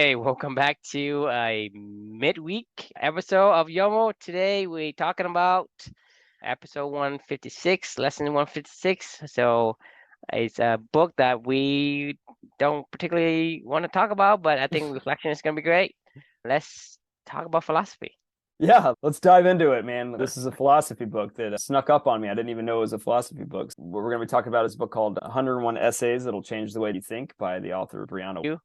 Hey, welcome back to a midweek episode of YOML. Today we're talking about episode 156, lesson 156. So it's a book that we don't particularly want to talk about, but I think reflection is going to be great. Let's talk about philosophy. Yeah, let's dive into it, man. This is a philosophy book that snuck up on me. I didn't even know it was a philosophy book. What we're going to be talking about is a book called 101 Essays That'll Change the Way You Think by the author Brianna. You?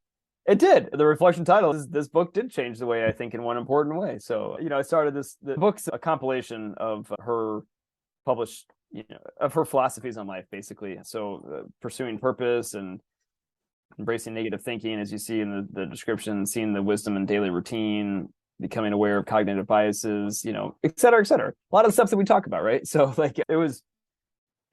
It did. The reflection title is this book did change the way I think in one important way. So, I started this. The book's a compilation of her published, of her philosophies on life, basically. So, pursuing purpose and embracing negative thinking, as you see in the description, seeing the wisdom in daily routine, becoming aware of cognitive biases, et cetera, et cetera. A lot of the stuff that we talk about, right? So it was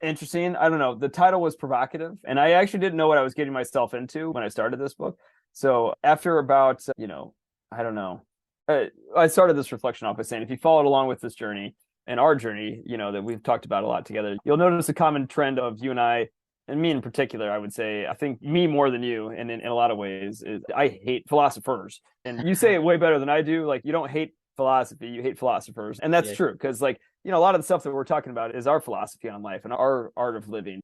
interesting. I don't know. The title was provocative, and I actually didn't know what I was getting myself into when I started this book. So after about, I don't know, I started this reflection off by saying, if you followed along with this journey and our journey, that we've talked about a lot together, you'll notice a common trend of you and I, and me in particular, I would say, I think me more than you, and in a lot of ways, is I hate philosophers. And you say it way better than I do. Like, you don't hate philosophy, you hate philosophers. And that's true, because a lot of the stuff that we're talking about is our philosophy on life and our art of living,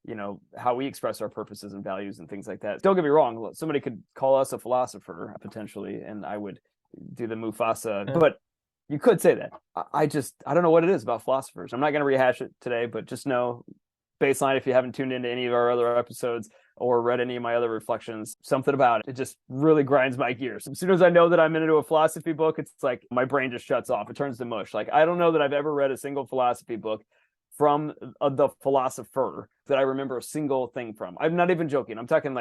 how we express our purposes and values and things like that. Don't get me wrong, somebody could call us a philosopher potentially, and I would do the Mufasa, but you could say that. I don't know what it is about philosophers. I'm not going to rehash it today, but just know, baseline, if you haven't tuned into any of our other episodes or read any of my other reflections, something about it just really grinds my gears. As soon as I know that I'm into a philosophy book, it's like my brain just shuts off. It turns to mush. Like, I don't know that I've ever read a single philosophy book from the philosopher that I remember a single thing from. I'm not even joking. I'm talking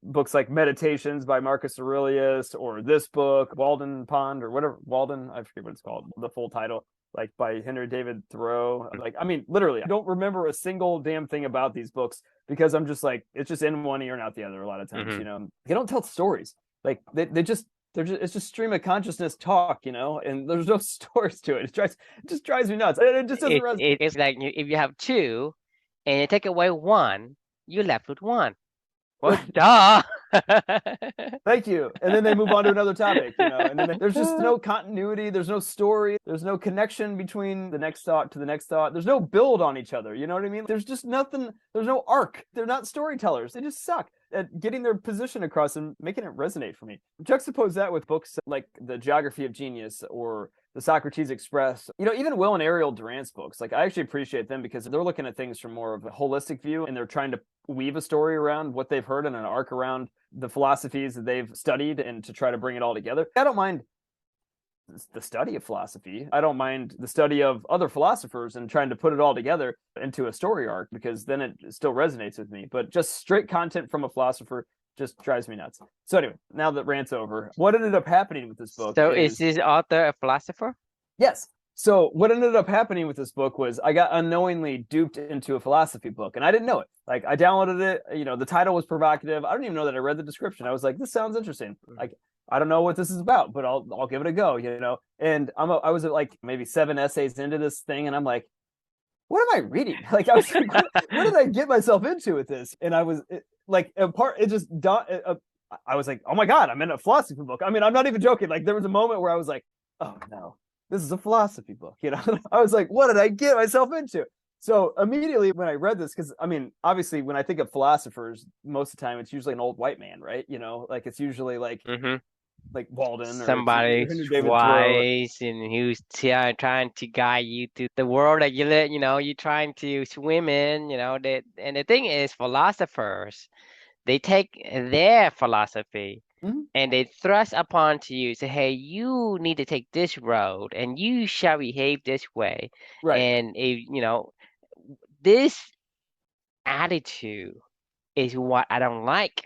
books like Meditations by Marcus Aurelius, or this book, Walden Pond, or whatever, Walden, I forget what it's called, the full title, like by Henry David Thoreau. Literally, I don't remember a single damn thing about these books, because I'm just like, it's just in one ear and out the other a lot of times. They don't tell stories. Like they're just it's just stream of consciousness talk, and there's no stories to it. It just drives me nuts. It just doesn't resonate. It's like if you have two and you take away one, you're left with one. Well, duh. Thank you. And then they move on to another topic, and then there's just no continuity. There's no story. There's no connection between the next thought to the next thought. There's no build on each other. You know what I mean? There's just nothing. There's no arc. They're not storytellers. They just suck at getting their position across and making it resonate for me. Juxtapose that with books like The Geography of Genius or the Socrates Express, even Will and Ariel Durant's books. Like, I actually appreciate them because they're looking at things from more of a holistic view, and they're trying to weave a story around what they've heard and an arc around the philosophies that they've studied, and to try to bring it all together. I don't mind the study of philosophy. I don't mind the study of other philosophers and trying to put it all together into a story arc, because then it still resonates with me. But just straight content from a philosopher just drives me nuts. So anyway, now that rant's over, what ended up happening with this book? So is this author a philosopher? Yes. So what ended up happening with this book was I got unknowingly duped into a philosophy book, and I didn't know it. Like, I downloaded it, the title was provocative. I don't even know that I read the description. I was like, this sounds interesting. Like, I don't know what this is about, but I'll give it a go, And I was like maybe 7 essays into this thing, and I'm like, what am I reading? Like, I was like, what did I get myself into with this? And I was I was like, oh my God, I'm in a philosophy book. I mean, I'm not even joking. Like, there was a moment where I was like, oh no, this is a philosophy book. I was like, what did I get myself into? So immediately when I read this, because obviously when I think of philosophers, most of the time it's usually an old white man, right? Like, it's usually like Walden, or somebody wise, and who's trying to guide you to the world that you live. You're trying to swim in. And the thing is, philosophers, they take their philosophy and they thrust upon to you, say, hey, you need to take this road and you shall behave this way. Right. And if this attitude is what I don't like.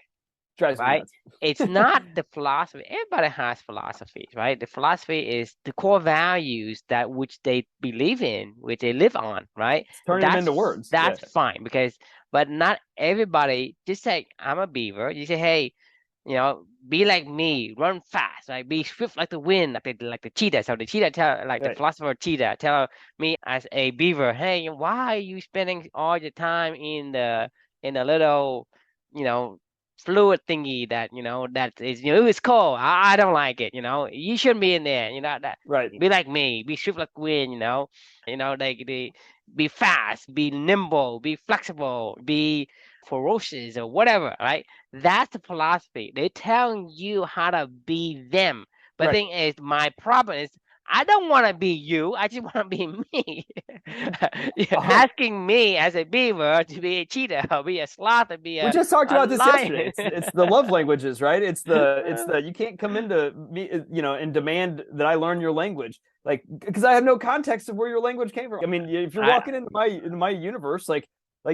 Drives me Right? nuts. It's not the philosophy. Everybody has philosophies, right? The philosophy is the core values that which they believe in, which they live on, right? Turning them into words. That's fine, but not everybody. Just say, I'm a beaver. You say, hey, be like me, run fast, like be swift like the wind, like the cheetah. So the cheetah the philosopher cheetah tell me as a beaver, hey, why are you spending all your time in the little, fluid thingy that that is it's cold. I don't like it. You shouldn't be in there. That Right. be like me, be swift like wind. They be fast, be nimble, be flexible, be ferocious or whatever. Right? That's the philosophy. They're telling you how to be them. But the Right. thing is, my problem is I don't want to be you. I just want to be me. You're asking me as a beaver to be a cheetah, or be a sloth, or be We a, just talked a about this yesterday. lion. It's the love languages, right? It's the you can't come into me, and demand that I learn your language, like, because I have no context of where your language came from. I mean, if you're I, walking into my universe, like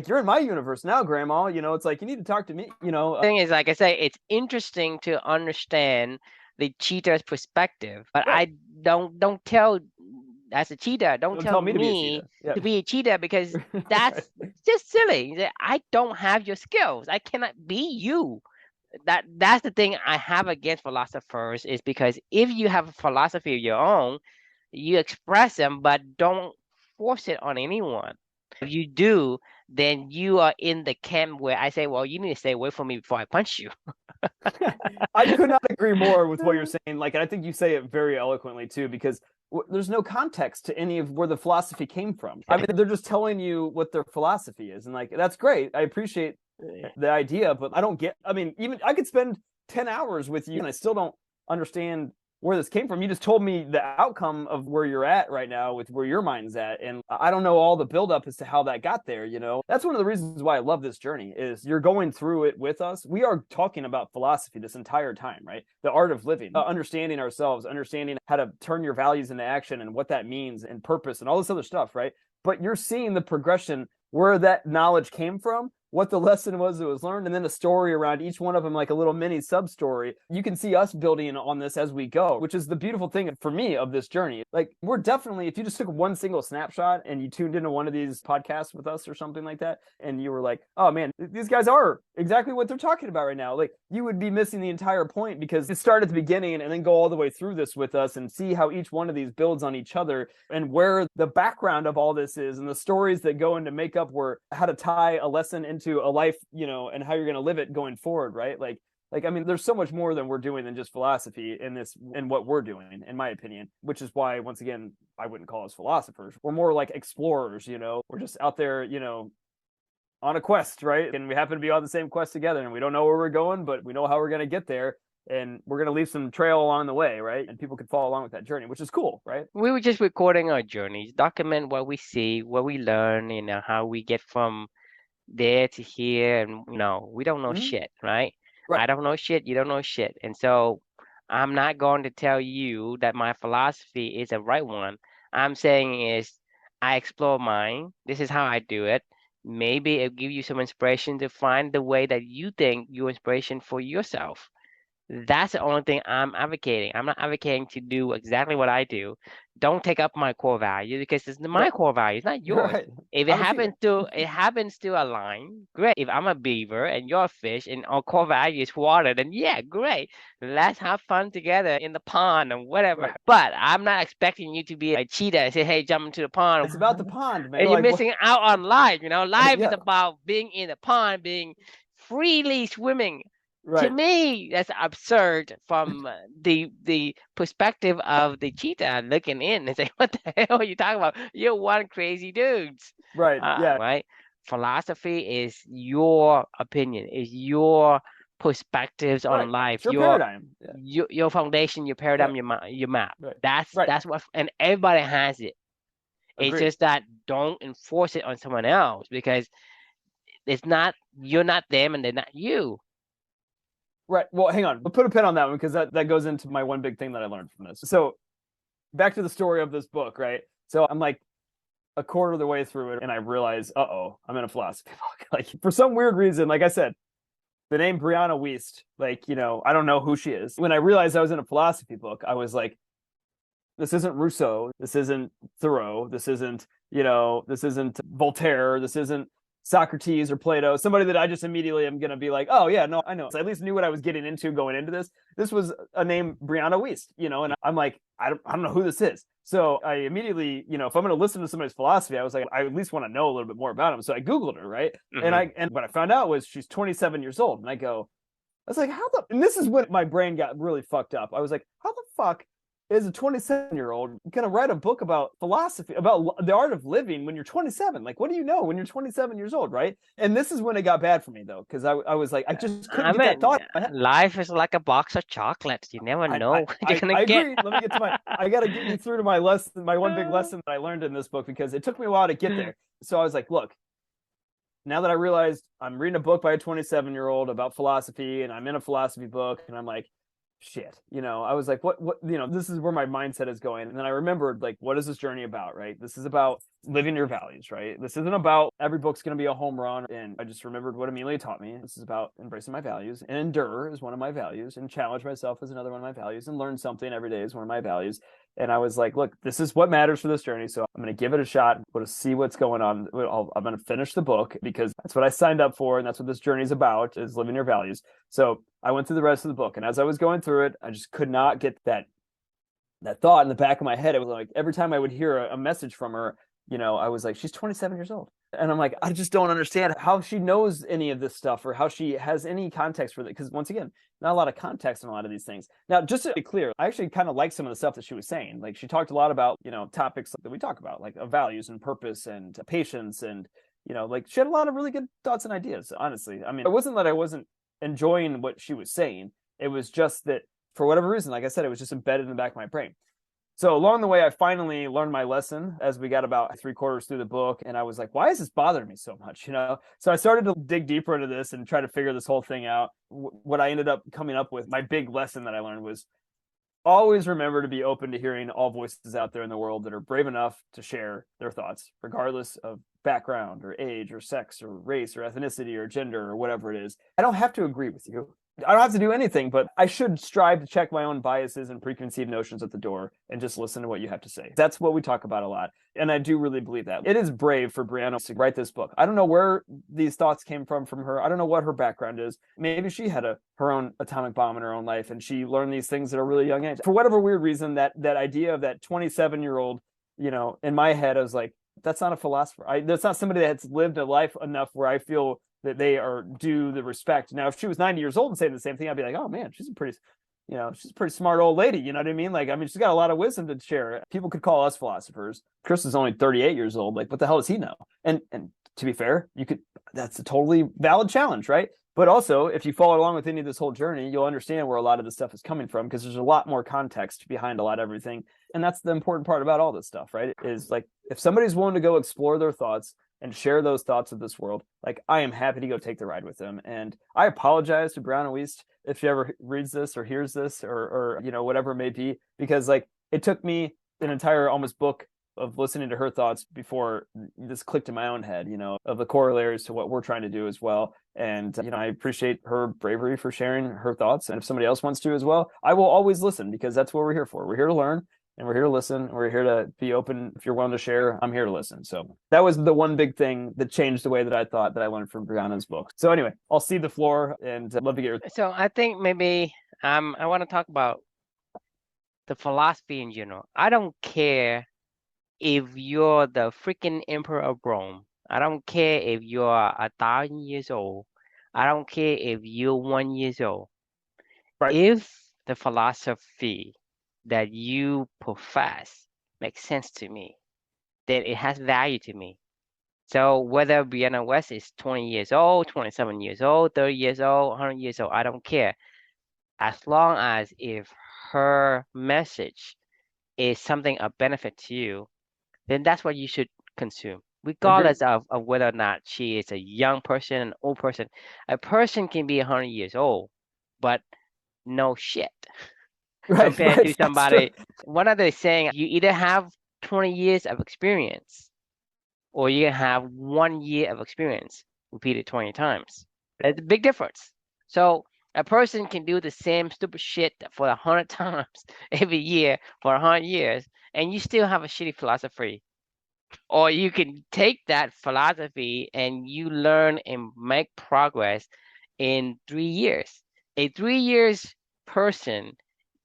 you're in my universe now, Grandma. It's like you need to talk to me. thing is, like I say, it's interesting to understand the cheetah's perspective, but Right. don't tell as a cheetah, don't Don't tell tell me to be a me cheetah. Yeah. to be a cheetah because Right. that's just silly. I don't have your skills. I cannot be you. That's the thing I have against philosophers is because if you have a philosophy of your own, you express them, but don't force it on anyone. If you do, then you are in the camp where I say, well, you need to stay away from me before I punch you. I could not agree more with what you're saying. Like, and I think you say it very eloquently too, because there's no context to any of where the philosophy came from. I mean, they're just telling you what their philosophy is, and like that's great. I appreciate the idea, but I don't get. I mean, even I could spend 10 hours with you, and I still don't understand where this came from. You just told me the outcome of where you're at right now with where your mind's at, and I don't know all the buildup as to how that got there. That's one of the reasons why I love this journey is you're going through it with us. We are talking about philosophy this entire time, right? The art of living, understanding ourselves, understanding how to turn your values into action and what that means and purpose and all this other stuff, right? But you're seeing the progression where that knowledge came from, what the lesson was that was learned, and then a story around each one of them, like a little mini sub story. You can see us building on this as we go, which is the beautiful thing for me of this journey. Like, we're definitely, if you just took one single snapshot and you tuned into one of these podcasts with us or something like that, and you were like, oh man, these guys are exactly what they're talking about right now, like, you would be missing the entire point, because it started at the beginning and then go all the way through this with us and see how each one of these builds on each other and where the background of all this is and the stories that go into make up where how to tie a lesson into a life, and how you're going to live it going forward, right? Like, I mean, there's so much more than we're doing than just philosophy in this, and what we're doing, in my opinion, which is why, once again, I wouldn't call us philosophers. We're more like explorers, we're just out there, on a quest, right? And we happen to be on the same quest together, and we don't know where we're going, but we know how we're going to get there. And we're going to leave some trail along the way, right? And people can follow along with that journey, which is cool, right? We were just recording our journeys, document what we see, what we learn, how we get from there to here, and we don't know shit, right? Right. I don't know shit, you don't know shit, and so I'm not going to tell you that my philosophy is a right one. I'm saying is I explore mine. This is how I do it. Maybe it'll give you some inspiration to find the way that you think your inspiration for yourself. That's the only thing I'm advocating. I'm not advocating to do exactly what I do. Don't take up my core value because it's my core value, it's not yours. Right. If it happens to align, great. If I'm a beaver and you're a fish and our core value is water, then yeah, great. Let's have fun together in the pond or whatever. Right. But I'm not expecting you to be a cheetah and say, hey, jump into the pond. It's about the pond, man. And you're Like, missing out on life. Life is yeah. about being in the pond, being freely swimming. To Right. me, that's absurd from the perspective of the cheetah looking in and say, "What the hell are you talking about? You're one crazy dudes." Right. Yeah. Right? Philosophy is your opinion, is your perspectives on Right. life, It's your paradigm. Yeah. your foundation, your paradigm, Yeah. your map. Right. That's Right. that's what, and everybody has it. It's Agreed. just that don't enforce it on someone else because you're not them and they're not you. Right. Well, hang on. We'll put a pin on that one because that goes into my one big thing that I learned from this. So back to the story of this book, right? So I'm like a quarter of the way through it and I realize, I'm in a philosophy book. Like, for some weird reason, like I said, the name Brianna Wiest, like, I don't know who she is. When I realized I was in a philosophy book, I was like, this isn't Rousseau. This isn't Thoreau. This isn't Voltaire. This isn't Socrates or Plato, somebody that I just immediately am going to be like, oh yeah, no, I know. So I at least knew what I was getting into going into this. This was a name, Brianna Wiest, and I'm like, I don't know who this is. So I immediately, if I'm going to listen to somebody's philosophy, I was like, I at least want to know a little bit more about him. So I Googled her, right? Mm-hmm. And what I found out was she's 27 years old. And I go, was like, and this is when my brain got really fucked up. I was like, how the fuck is a 27-year-old going to write a book about philosophy, about the art of living when you're 27? Like, what do you know when you're 27 years old, right? And this is when it got bad for me, though, because I was like, I just couldn't I get that mean, thought in my head. life is like a box of chocolates. You never know what you're gonna I get. agree. Let me get to I got to get you through to my lesson, my one big lesson that I learned in this book, because it took me a while to get there. So I was like, look, now that I realized I'm reading a book by a 27-year-old about philosophy, and I'm in a philosophy book, and I'm like, shit, I was like, what, this is where my mindset is going. And then I remembered, like, what is this journey about, right? This is about living your values, right? This isn't about every book's going to be a home run. And I just remembered what Amelia taught me. This is about embracing my values, and endure is one of my values, and challenge myself is another one of my values, and learn something every day is one of my values. And I was like, look, this is what matters for this journey. So I'm going to give it a shot. I'm going to see what's going on. I'm going to finish the book because that's what I signed up for. And that's what this journey is about, is living your values. So I went through the rest of the book. And as I was going through it, I just could not get that thought in the back of my head. It was like every time I would hear a message from her, I was like, she's 27 years old. And I'm like, I just don't understand how she knows any of this stuff, or how she has any context for it. Because once again, not a lot of context in a lot of these things. Now, just to be clear, I actually kind of like some of the stuff that she was saying. Like, she talked a lot about, topics that we talk about, like values and purpose and patience. And, like, she had a lot of really good thoughts and ideas, honestly. I mean, it wasn't that I wasn't enjoying what she was saying. It was just that for whatever reason, like I said, it was just embedded in the back of my brain. So along the way, I finally learned my lesson as we got about 3/4 through the book. And I was like, why is this bothering me so much? So I started to dig deeper into this and try to figure this whole thing out. What I ended up coming up with, my big lesson that I learned, was always remember to be open to hearing all voices out there in the world that are brave enough to share their thoughts, regardless of background or age or sex or race or ethnicity or gender or whatever it is. I don't have to agree with you. I don't have to do anything, but I should strive to check my own biases and preconceived notions at the door and just listen to what you have to say. That's what we talk about a lot. And I do really believe that. It is brave for Brianna to write this book. I don't know where these thoughts came from her. I don't know what her background is. Maybe she had her own atomic bomb in her own life, and she learned these things at a really young age. For whatever weird reason, that idea of that 27-year-old, in my head, I was like, that's not a philosopher. That's not somebody that's lived a life enough where I feel that they are due the respect. Now, if she was 90 years old and saying the same thing, I'd be like, oh man, she's a pretty smart old lady. You know what I mean? Like, I mean, she's got a lot of wisdom to share. People could call us philosophers. Chris is only 38 years old. Like, what the hell does he know? And to be fair, that's a totally valid challenge, right? But also, if you follow along with any of this whole journey, you'll understand where a lot of this stuff is coming from, because there's a lot more context behind a lot of everything. And that's the important part about all this stuff, right? Is like, if somebody's willing to go explore their thoughts and share those thoughts with this world, like, I am happy to go take the ride with them. And I apologize to Brianna Wiest if she ever reads this or hears this, or whatever it may be, because like, it took me an entire almost book of listening to her thoughts before this clicked in my own head, of the corollaries to what we're trying to do as well. And, I appreciate her bravery for sharing her thoughts. And if somebody else wants to as well, I will always listen, because that's what we're here for. We're here to learn, and we're here to listen. And we're here to be open. If you're willing to share, I'm here to listen. So that was the one big thing that changed the way that I thought that I learned from Brianna's book. So anyway, I'll cede the floor, and I'd love to get your. So I think maybe I want to talk about the philosophy in general. I don't care if you're the freaking emperor of Rome. I don't care if you're 1,000 years old. I don't care if you're 1 year old. Right. If the philosophy that you profess makes sense to me, then it has value to me. So whether Brianna Wiest is 20 years old, 27 years old, 30 years old, 100 years old, I don't care. As long as if her message is something of benefit to you, then that's what you should consume, regardless of whether or not she is a young person, an old person. A person can be 100 years old, but no shit compared to somebody. What are they saying? You either have 20 years of experience, or you have 1 year of experience repeated 20 times. There's a big difference. So a person can do the same stupid shit for 100 times every year for 100 years, and you still have a shitty philosophy. Or you can take that philosophy and you learn and make progress in 3 years. A 3 years person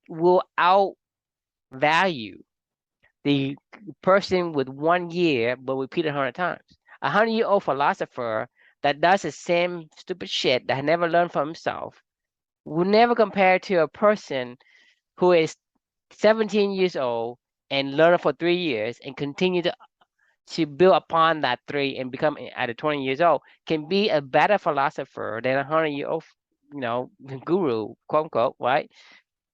will outvalue the person with 1 year but repeated 100 times. A 100-year-old philosopher that does the same stupid shit that never learned from himself will never compare to a person who is 17 years old and learn for 3 years and continue to build upon that three and become at 20 years old can be a better philosopher than a 100-year-old, guru, quote unquote, right?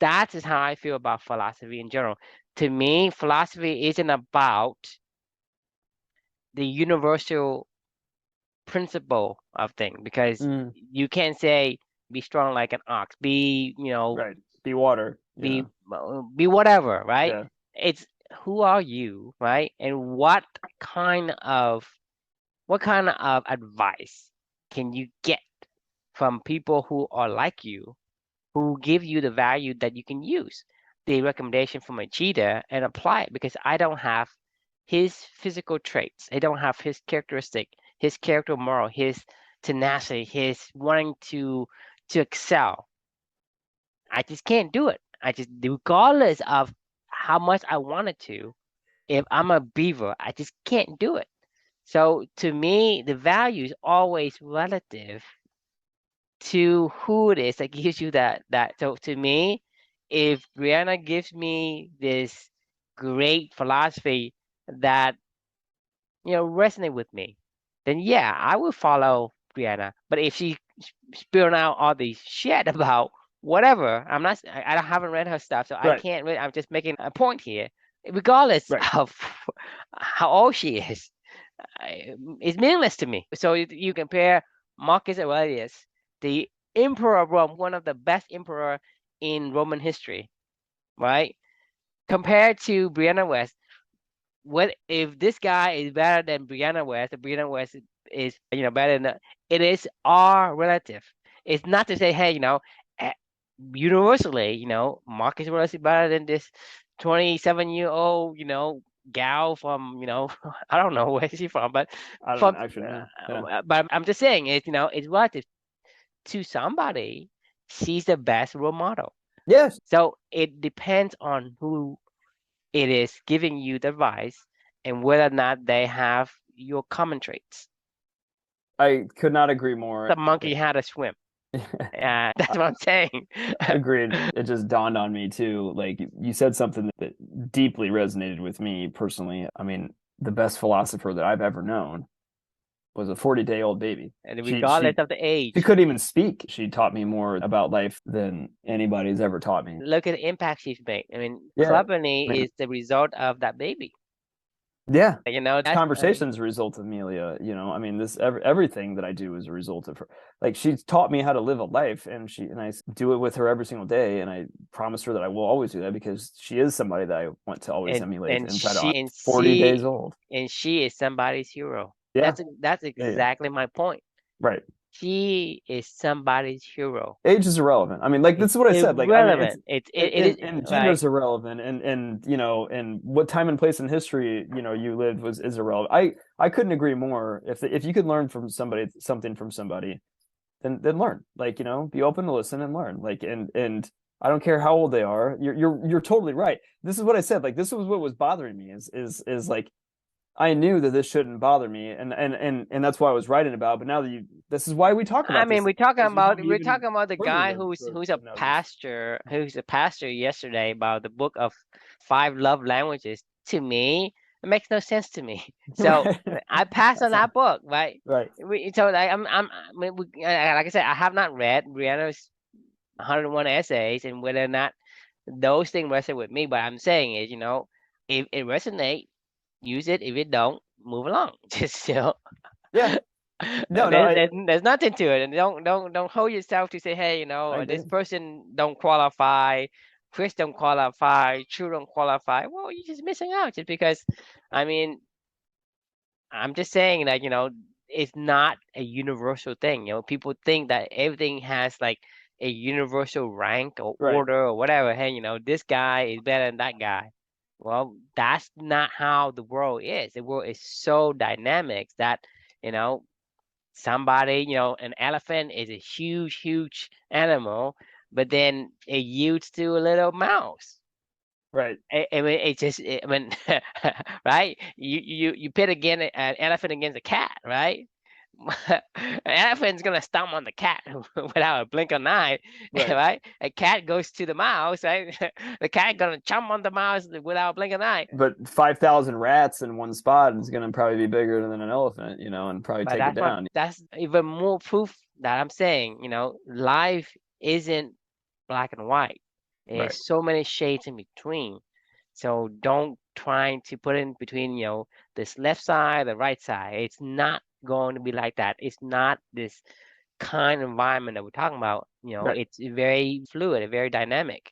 That is how I feel about philosophy in general. To me, philosophy isn't about the universal principle of things because Mm, you can't say be strong like an ox, right. Be water. Yeah. be be whatever, right? Yeah. It's who are you, right? And what kind of advice can you get from people who are like you, who give you the value that you can use the recommendation from a cheetah and apply it? Because I don't have his physical traits, I don't have his characteristic, his character moral, his tenacity, his wanting to excel. I just can't do it. I just, regardless of how much I wanted to, if I'm a beaver, I just can't do it. So to me, the value is always relative to who it is that gives you that. So to me, if Brianna gives me this great philosophy that resonate with me, then yeah, I will follow Brianna. But if she spilling out all these shit about whatever, I'm not. I haven't read her stuff, so I Right. can't. Really, I'm just making a point here, regardless Right. of how old she is. It's meaningless to me. So you compare Marcus Aurelius, the emperor of Rome, one of the best emperor in Roman history, right? Compared to Brianna Wiest, what if this guy is better than Brianna Wiest? Brianna Wiest is better than it is all relative. It's not to say, hey, eh, universally, Marcus Aurelius is better than this 27-year-old, gal from, I don't know where she's from, but I don't from, actually know. Yeah. but I'm just saying it's, it's relative to somebody. She's the best role model. Yes. So it depends on who it is giving you the advice and whether or not they have your common traits. I could not agree more. The monkey how to swim. That's what I'm saying. Agreed. It just dawned on me too. Like you said something that deeply resonated with me personally. I mean, the best philosopher that I've ever known was a 40-day-old baby. And She regardless she of the she age, couldn't even speak. She taught me more about life than anybody's ever taught me. look at the impact she's made. I mean, Yeah. I Cleverney mean, is the result of that baby. yeah. That's Conversations a result of Amelia, I mean, everything that I do is a result of her. Like she's taught me how to live a life, and I do it with her every single day, and I promise her that I will always do that because she is somebody that I want to always and emulate and and try to. she and 40 days she old. and she is somebody's hero. Yeah. That's Yeah, yeah. exactly my point. Right. She is somebody's hero. Age is irrelevant. I mean, like It's this is what I said. Like, I mean, it's irrelevant. It is and gender right. is irrelevant, and and what time and place in history you lived was is irrelevant. I couldn't agree more. If you could learn from somebody something from somebody, then learn. Like be open to listen and learn. Like and I don't care how old they are. You're totally right. This is what I said. Like this was what was bothering me is like I knew that this shouldn't bother me, and that's why I was writing about. But now that this is why we talk I about these mean, things because you help me we're even talking about the further guy who's a to know this. pastor, yesterday about the book of five love languages. To me, it makes no sense to me. So Right. I pass on That's not that book, right? right. So like, I mean, like I said, I have not read Brianna's 101 essays and whether or not those things resonate with me. But I'm saying is, if it resonate, use it. If it don't, move along. Just Yeah. No, no, there's nothing to it, and don't hold yourself to say, hey, I this agree. person don't qualify, Chris don't qualify, True don't qualify. Well, you're just missing out just because. I mean, I'm just saying that it's not a universal thing. People think that everything has like a universal rank or Right. order or whatever. Hey, this guy is better than that guy. Well, that's not how the world is. The world is so dynamic that you know somebody, an elephant is a huge, huge animal, but then it yields to a little mouse. Right. I mean, I mean, right? You pit again an elephant against a cat, right? An elephant's gonna stomp on the cat without a blink of an eye, Right. right? A cat goes to the mouse, right? The cat gonna chomp on the mouse without a blink of an eye. But 5,000 rats in one spot is going to probably be bigger than an elephant, and probably But take it down. that's even more proof that I'm saying, life isn't black and white. Right. There's so many shades in between. So don't try to put in between, this left side, the right side. It's not going to be like that. It's not this kind of environment that we're talking about. Right. It's very fluid, very dynamic.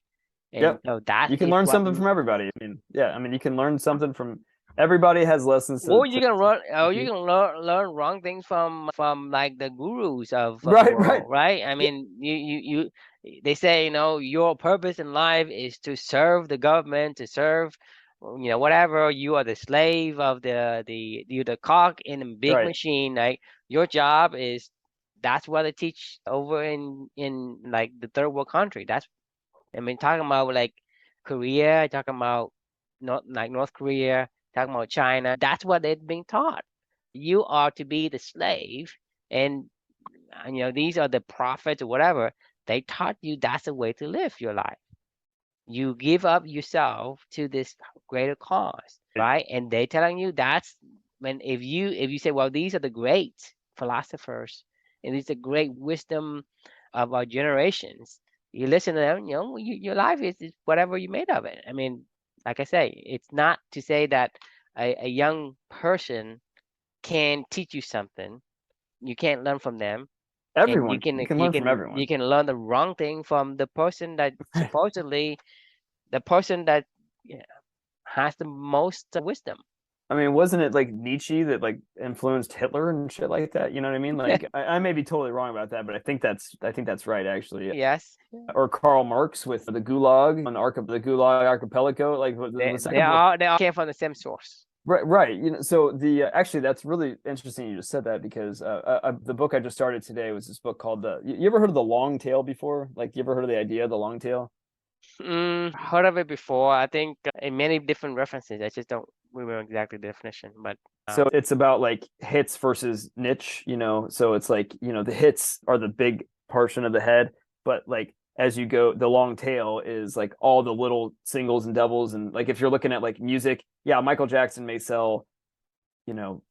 And Yep. so that You can is learn what something from everybody. I mean, yeah, I mean, you can learn something from everybody has lessons or to you can learn, teach. learn wrong things from like the gurus of the Right, right. world, right? I Yeah, mean, they say, your purpose in life is to serve the government, to serve, whatever. You are the slave of you're the cog in a big right. machine. Like your job is, that's what they teach over in like the third world country. I mean, talking about like Korea, talking about not like North Korea, talking about China. That's what they're being taught. You are to be the slave, and these are the prophets or whatever. They taught you that's the way to live your life. You give up yourself to this greater cause, right? And they telling you that's when if you say, well, these are the great philosophers and these are great wisdom of our generations. You listen to them, your life is whatever you made of it. I mean, like I say, it's not to say that a young person can teach you something. You can't learn from them, and you Everyone. can You can you learn from can you everyone. can learn the wrong thing from the person that, yeah, has the most wisdom. I mean, wasn't it like Nietzsche that like influenced Hitler and shit like that? You know what I mean? Like, I may be totally wrong about that, but I think that's right actually. Yes, Or Karl Marx with the Gulag on the Gulag Archipelago, like the they second book. all they all came from the same source. Right, right. So the actually that's really interesting you just said that because the book I just started today was this book called you ever heard of the long tail before? Like, you ever heard of the idea of the long tail? Heard of it before. I think in many different references. I just don't remember exactly the definition, but So it's about like hits versus niche, So it's like, the hits are the big portion of the head, but like as you go, the long tail is like all the little singles and doubles. And like if you're looking at like music, yeah, Michael Jackson may sell, you know,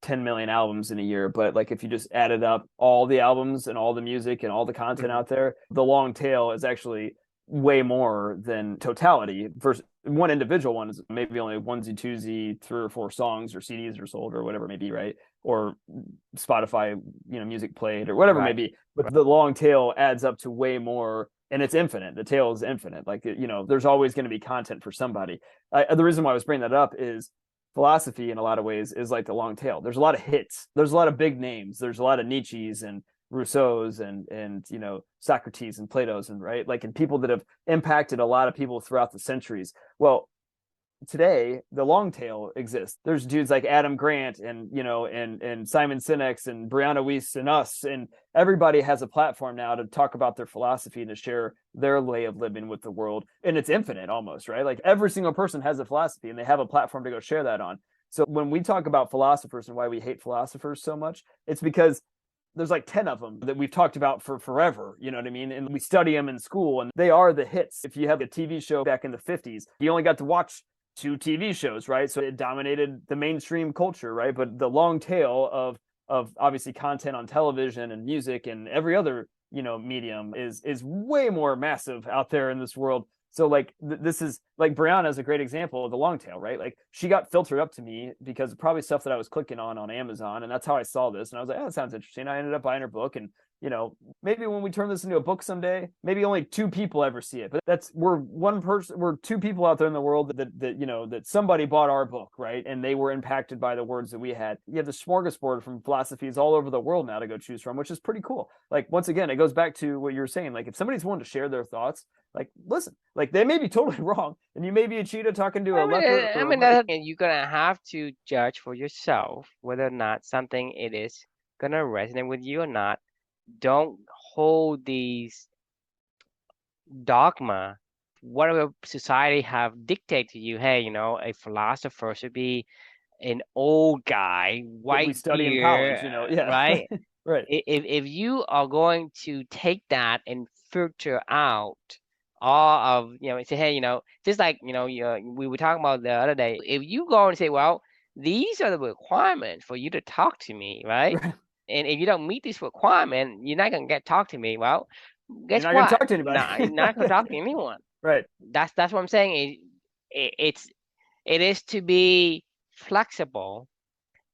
10 million albums in a year, but like if you just added up all the albums and all the music and all the content mhm. out there, the long tail is actually way more than totality. Versus one individual one is maybe only onesie twosie 3 or 4 songs or CDs are sold or whatever it may be, right? Or Spotify, music played or whatever it may Right, be. But the long tail adds up to way more, and it's infinite. The tail is infinite. Like, there's always going to be content for somebody. The reason why I was bringing that up is philosophy in a lot of ways is like the long tail. There's a lot of hits. There's a lot of big names. There's a lot of Nietzsche's and Rousseau's and Socrates and Plato's and right, like, and people that have impacted a lot of people throughout the centuries. Well, today the long tail exists. There's dudes like Adam Grant and Simon Sinek and Brianna Wiest and us, and everybody has a platform now to talk about their philosophy and to share their way of living with the world. And it's infinite almost, right? Like every single person has a philosophy and they have a platform to go share that on. So when we talk about philosophers and why we hate philosophers so much, it's because there's like 10 of them that we've talked about for forever. You know what I mean? And we study them in school and they are the hits. If you have a TV show back in the 50s, you only got to watch 2 TV shows, right? So it dominated the mainstream culture, right? But the long tail of obviously content on television and music and every other, medium is way more massive out there in this world. So like this is like Brianna is a great example of the long tail, right? Like she got filtered up to me because of probably stuff that I was clicking on Amazon, and that's how I saw this. And I was like, oh, that sounds interesting. I ended up buying her book, and maybe when we turn this into a book someday, maybe only 2 people ever see it. But we're one person, we're 2 people out there in the world that somebody bought our book, right? And they were impacted by the words that we had. You have the smorgasbord from philosophies all over the world now to go choose from, which is pretty cool. Like, once again, it goes back to what you were saying. Like, if somebody's willing to share their thoughts, like, listen, like they may be totally wrong, and you may be a cheetah talking to a leopard I or mean right. that you're gonna have to judge for yourself whether or not something it is gonna resonate with you or not. Don't hold these dogma, whatever society have dictated to you. Hey, a philosopher should be an old guy, that we white study in college, beard, you know. Yeah. right? Right. If you are going to take that and filter out all of, say, hey, just like, we were talking about the other day, if you go and say, well, these are the requirements for you to talk to me, right? Right. And if you don't meet this requirement, you're not gonna get talk to me. Well, You're guess not going to what? talk to anybody. Not, you're not gonna talk to anyone. Right. That's what I'm saying. It is to be flexible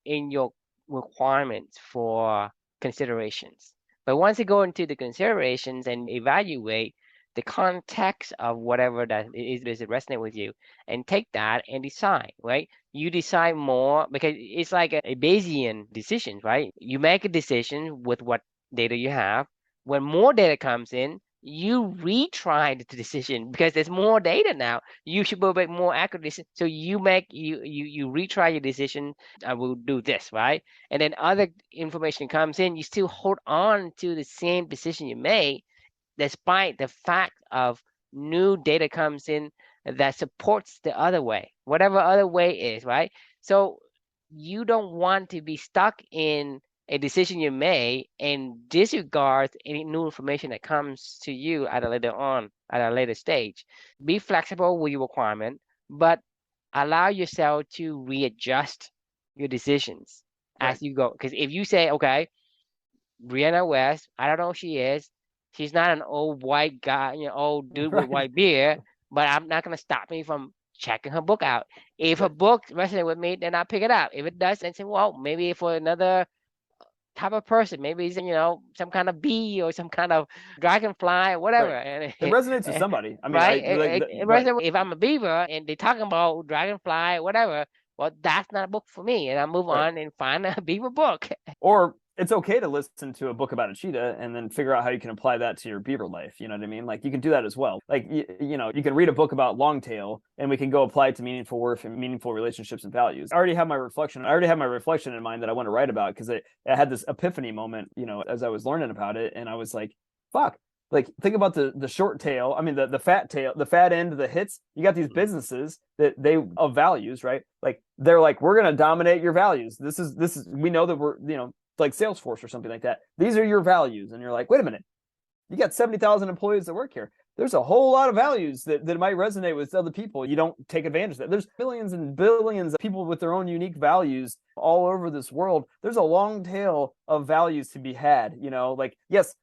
in your requirements for considerations. But once you go into the considerations and evaluate the context of whatever that is does it resonate with you, and take that and decide, right? You decide more because it's like a Bayesian decision, right? You make a decision with what data you have. When more data comes in, you retry the decision because there's more data now. You should make more accurate decision. So you retry your decision. I will do this, right? And then other information comes in, you still hold on to the same decision you made, despite the fact of new data comes in that supports the other way, whatever other way is, right? So you don't want to be stuck in a decision you made and disregard any new information that comes to you at a later on, at a later stage. Be flexible with your requirement, but allow yourself to readjust your decisions Right. as you go. Because if you say, okay, Brianna Wiest, I don't know who she is. She's not an old white guy, old dude with Right. white beard, but I'm not gonna stop me from checking her book out. If her Right. book resonates with me, then I pick it up. If it doesn't, say, well, maybe for another type of person, maybe it's some kind of bee or some kind of dragonfly or whatever. Right. And It resonates with somebody. I mean, right, I like it right. resonates. If I'm a beaver and they're talking about dragonfly or whatever, well, that's not a book for me, and I move Right. on and find a beaver book. Or it's okay to listen to a book about a cheetah and then figure out how you can apply that to your beaver life. You know what I mean? Like you can do that as well. Like you can read a book about longtail and we can go apply it to meaningful work and meaningful relationships and values. I already have my reflection. I already have my reflection in mind that I want to write about because I had this epiphany moment, as I was learning about it, and I was like, fuck. Like think about the short tail. I mean the fat tail, the fat end of the hits. You got these businesses that they of values, right? Like they're like, we're gonna dominate your values. This is we know that we're like Salesforce or something like that. These are your values. And you're like, wait a minute, you got 70,000 employees that work here. There's a whole lot of values that might resonate with other people. You don't take advantage of that. There's billions and billions of people with their own unique values all over this world. There's a long tail of values to be had, like, yes,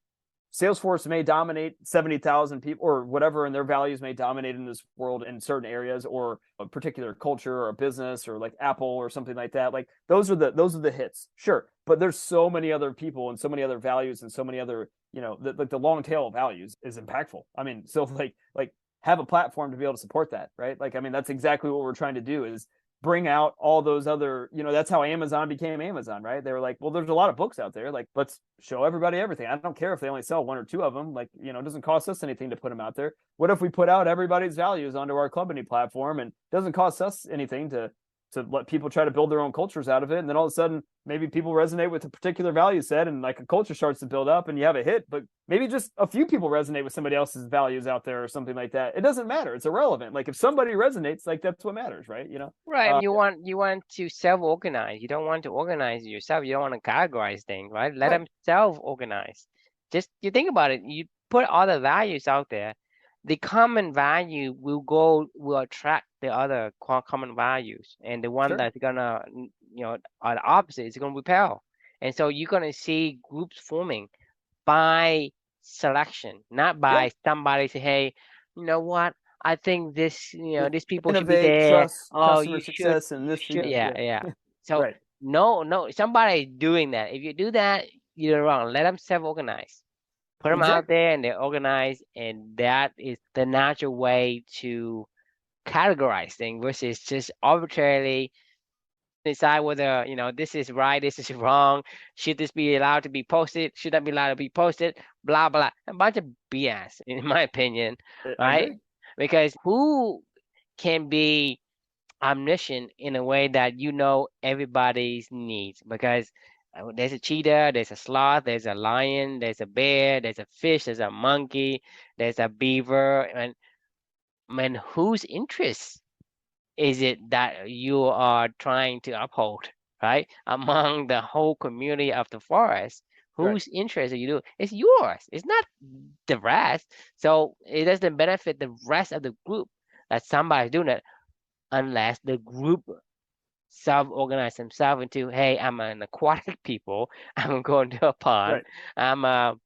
Salesforce may dominate 70,000 people or whatever, and their values may dominate in this world in certain areas or a particular culture or a business or like Apple or something like that. Like those are the hits, sure. But there's so many other people and so many other values and so many other, the long tail of values is impactful. I mean, so like have a platform to be able to support that, right? Like, I mean, that's exactly what we're trying to do is bring out all those other, that's how Amazon became Amazon, right? They were like, well, there's a lot of books out there. Like, let's show everybody everything. I don't care if they only sell one or two of them. Like, it doesn't cost us anything to put them out there. What if we put out everybody's values onto our company platform and it doesn't cost us anything to let people try to build their own cultures out of it. And then all of a sudden, maybe people resonate with a particular value set and like a culture starts to build up and you have a hit, but maybe just a few people resonate with somebody else's values out there or something like that. It doesn't matter. It's irrelevant. Like if somebody resonates, like that's what matters, right? Right. You want to self-organize. You don't want to organize yourself. You don't want to categorize things, right? Let Right. them self-organize. Just you think about it. You put all the values out there. The common value will attract the other common values, and the one Sure. that's gonna, are the opposite is gonna repel. And so you're gonna see groups forming by selection, not Yeah. by somebody say, hey, you know what? I think this, these people should be Innovate, there. trust, Oh, customer you should, success, and this, yeah, yeah. yeah. So Right. no, no, somebody doing that. If you do that, you're wrong. Let them self-organize. Put them out Exactly. there, and they're organized, and that is the natural way to categorize things versus just arbitrarily decide whether this is right, this is wrong, should this be allowed to be posted, should not be allowed to be posted, blah blah, a bunch of BS in my opinion, I right? agree. Because who can be omniscient in a way that everybody's needs? Because there's a cheetah, there's a sloth, there's a lion, there's a bear, there's a fish, there's a monkey, there's a beaver, and man, whose interests is it that you are trying to uphold, right? Among the whole community of the forest, Right. whose interest are you doing? It's yours. It's not the rest. So it doesn't benefit the rest of the group that somebody's doing it unless the group self-organize themselves into, hey, I'm an aquatic people. I'm going to a pond. Right. I'm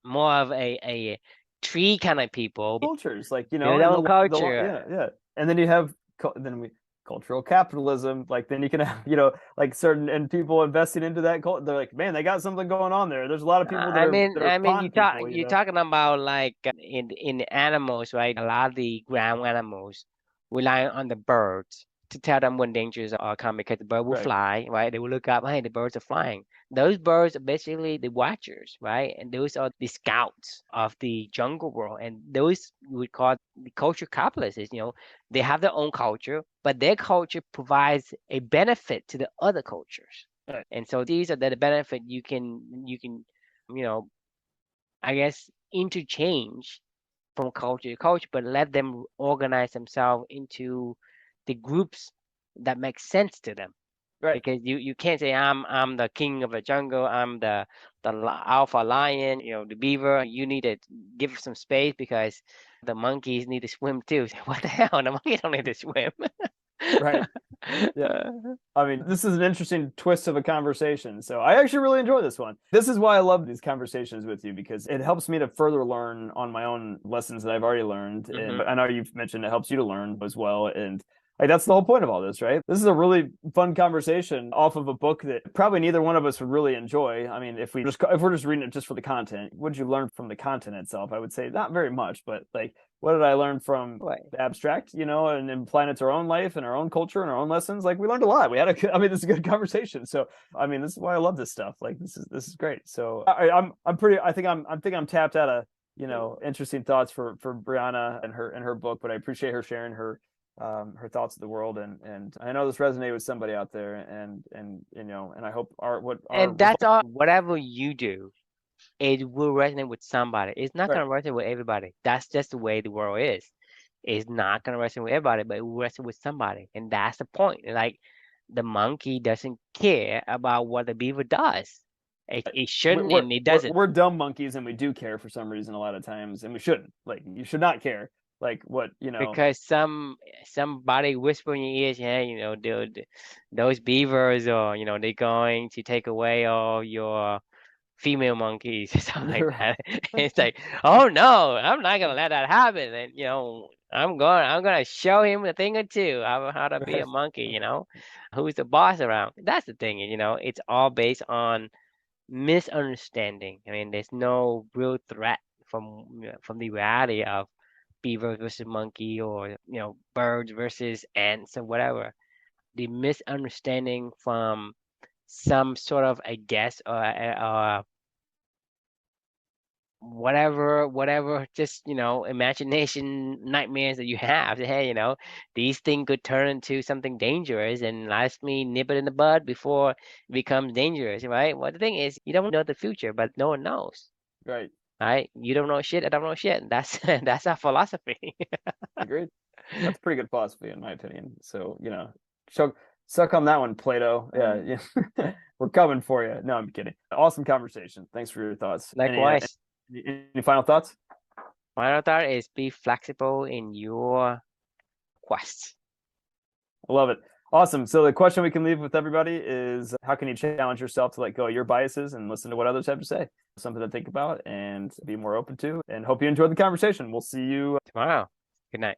more of a tree kind of people. Cultures, like, you know, Build their and own yeah, culture. yeah. And then you have cultural capitalism. Like, then you can have, you know, like certain and people investing into that cult. They're like, man, they got something going on there. There's a lot of people I mean, that are pond people, you you're know. talking about like in animals, right? A lot of the ground animals rely on the birds to tell them when dangers are coming because the bird will Right. fly, right? They will look up, hey, the birds are flying. Those birds are basically the watchers, right? And those are the scouts of the jungle world. And those we would call the culture capitalists. You know, they have their own culture, but their culture provides a benefit to the other cultures. Right. And so these are the benefit you can you know, I guess, interchange from culture to culture, but let them organize themselves into the groups that make sense to them. Right. Because you can't say I'm the king of the jungle, I'm the alpha lion, you know, the beaver. You need to give some space because the monkeys need to swim too. What the hell? The monkeys don't need to swim. Right. Yeah. I mean, this is an interesting twist of a conversation. So I actually really enjoy this one. This is why I love these conversations with you, because it helps me to further learn on my own lessons that I've already learned. And Hmm. but I know you've mentioned it helps you to learn as well. And like, that's the whole point of all this, right? This is a really fun conversation off of a book that probably neither one of us would really enjoy. I mean, if we're just reading it just for the content, what did you learn from the content itself? I would say not very much, but like, what did I learn from Right. the abstract, you know, and applying it to our own life and our own culture and our own lessons? Like, we learned a lot. We had I mean, this is a good conversation. So, I mean, this is why I love this stuff. Like, this is great. So, I'm pretty. I think I'm tapped out of, you know, interesting thoughts for Brianna and her book. But I appreciate her sharing her thoughts of the world, and I know this resonated with somebody out there, and you know, and I hope our And that's all. Whatever you do, it will resonate with somebody. It's not right. gonna resonate with everybody. That's just the way the world is. It's not gonna resonate with everybody, but it will resonate with somebody, and that's the point. Like the monkey doesn't care about what the beaver does. It shouldn't, and it doesn't. We're dumb monkeys, and we do care for some reason a lot of times, and we shouldn't. Like, you should not care. Like, what, you know. Because somebody whisper in your ears, hey, you know, dude, those beavers are, you know, they're going to take away all your female monkeys or something like Right. that. It's like, oh no, I'm not gonna let that happen. And you know, I'm gonna show him a thing or two how to be a Right. monkey, you know, who's the boss around. That's the thing, you know, it's all based on misunderstanding. I mean, there's no real threat from the reality of beaver versus monkey or you know birds versus ants or whatever. The misunderstanding from some sort of a guess or whatever just you know imagination nightmares that you have that, hey, you know, these things could turn into something dangerous and let me nip it in the bud before it becomes dangerous, right? Well, the thing is you don't know the future, but no one knows, Right. right? You don't know shit, I don't know shit. That's that's our philosophy. Agreed. That's pretty good philosophy, in my opinion. So, you know, suck on that one, Plato. Yeah, yeah. We're coming for you. No, I'm kidding. Awesome conversation. Thanks for your thoughts. Likewise. Any final thoughts? My thought is be flexible in your quest. I love it. Awesome. So the question we can leave with everybody is, how can you challenge yourself to let go of your biases and listen to what others have to say? Something to think about and be more open to. And hope you enjoyed the conversation. We'll see you Tomorrow. Good night.